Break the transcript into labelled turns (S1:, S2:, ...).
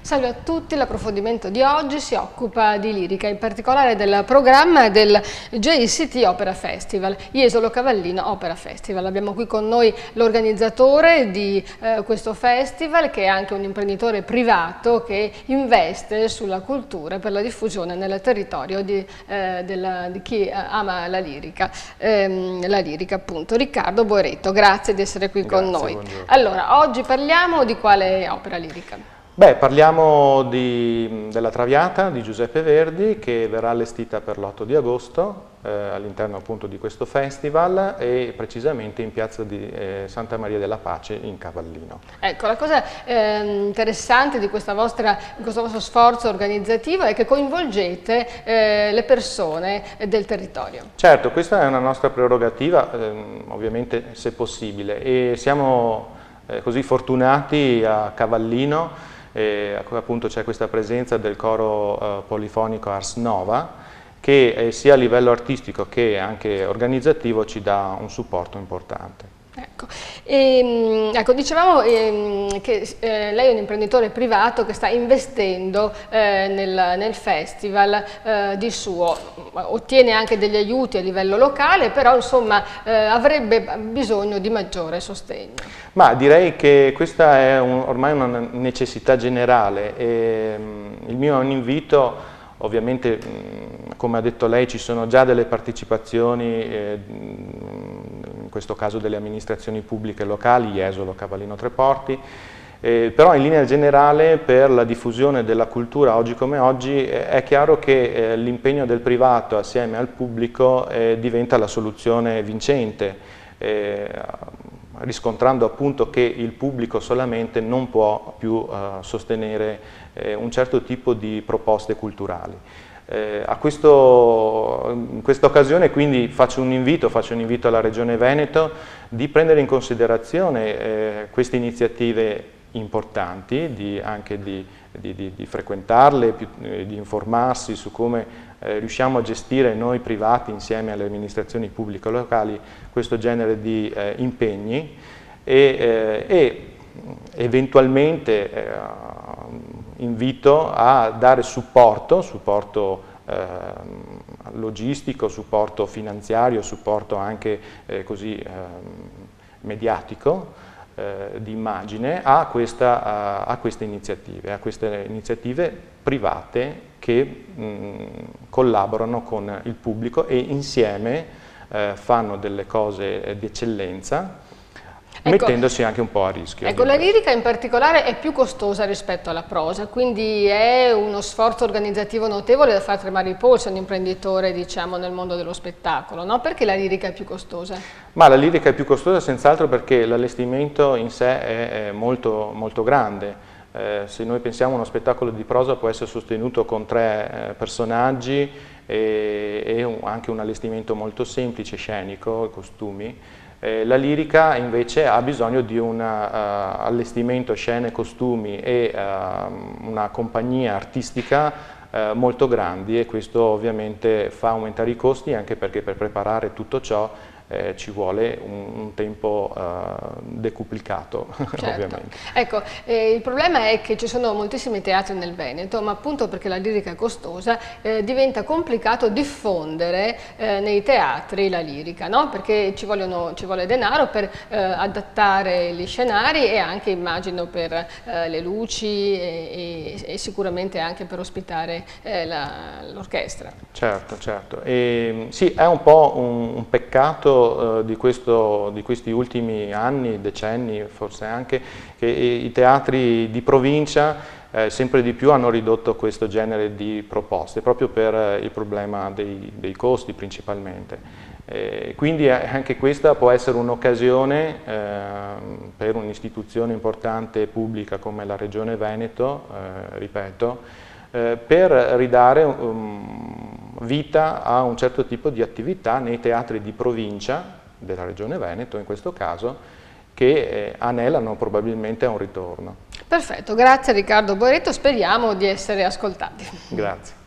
S1: Salve a tutti, l'approfondimento di oggi si occupa di lirica, in particolare del programma del JCT Opera Festival, Jesolo Cavallino Opera Festival. Abbiamo qui con noi l'organizzatore di questo festival, che è anche un imprenditore privato che investe sulla cultura per la diffusione nel territorio di chi ama la lirica appunto. Riccardo Boeretto, grazie di essere qui con noi.
S2: Buongiorno.
S1: Allora, oggi parliamo di quale opera lirica?
S2: Beh, parliamo della Traviata di Giuseppe Verdi, che verrà allestita per l'8 di agosto all'interno appunto di questo festival e precisamente in piazza di Santa Maria della Pace in Cavallino.
S1: Ecco, la cosa interessante di questo vostro sforzo organizzativo è che coinvolgete le persone del territorio.
S2: Certo, questa è una nostra prerogativa, ovviamente se possibile, e siamo così fortunati a Cavallino. Appunto c'è questa presenza del coro polifonico Ars Nova che sia a livello artistico che anche organizzativo ci dà un supporto importante.
S1: Ecco, dicevamo che lei è un imprenditore privato che sta investendo nel festival di suo, ottiene anche degli aiuti a livello locale, però insomma avrebbe bisogno di maggiore sostegno.
S2: Ma direi che questa è ormai una necessità generale e il mio è un invito. Ovviamente, come ha detto lei, ci sono già delle partecipazioni, in questo caso delle amministrazioni pubbliche locali, Jesolo, Cavallino Treporti, però in linea generale per la diffusione della cultura oggi come oggi è chiaro che l'impegno del privato assieme al pubblico diventa la soluzione vincente, riscontrando appunto che il pubblico solamente non può più sostenere un certo tipo di proposte culturali. In questa occasione quindi faccio un invito alla Regione Veneto di prendere in considerazione queste iniziative importanti, anche di frequentarle, di informarsi su come riusciamo a gestire noi privati insieme alle amministrazioni pubbliche locali questo genere di impegni e eventualmente invito a dare supporto logistico, supporto finanziario, supporto anche mediatico, di immagine a queste iniziative private che collaborano con il pubblico e insieme fanno delle cose di eccellenza, mettendosi anche un po' a rischio.
S1: Ecco, la lirica in particolare è più costosa rispetto alla prosa, quindi è uno sforzo organizzativo notevole da far tremare i polsi a un imprenditore, diciamo, nel mondo dello spettacolo, no? Perché la lirica è più costosa?
S2: Ma la lirica è più costosa senz'altro perché l'allestimento in sé è molto, molto grande. Se noi pensiamo a uno spettacolo di prosa può essere sostenuto con 3 personaggi e anche un allestimento molto semplice, scenico, costumi. La lirica invece ha bisogno di un allestimento, scene, costumi e una compagnia artistica molto grandi, e questo ovviamente fa aumentare i costi, anche perché per preparare tutto ciò ci vuole un tempo decuplicato, certo. Ovviamente.
S1: Ecco, il problema è che ci sono moltissimi teatri nel Veneto, ma appunto perché la lirica è costosa diventa complicato diffondere nei teatri la lirica, no? Perché ci vuole denaro per adattare gli scenari e anche, immagino, per le luci e sicuramente anche per ospitare l'orchestra.
S2: Certo, certo. Sì, è un po' un peccato di questi ultimi anni, decenni forse anche, che i teatri di provincia sempre di più hanno ridotto questo genere di proposte, proprio per il problema dei costi principalmente. Quindi anche questa può essere un'occasione per un'istituzione importante pubblica come la Regione Veneto, ripeto, per ridare vita a un certo tipo di attività nei teatri di provincia della Regione Veneto, in questo caso, che anelano probabilmente a un ritorno.
S1: Perfetto, grazie Riccardo Boeretto, speriamo di essere ascoltati.
S2: Grazie.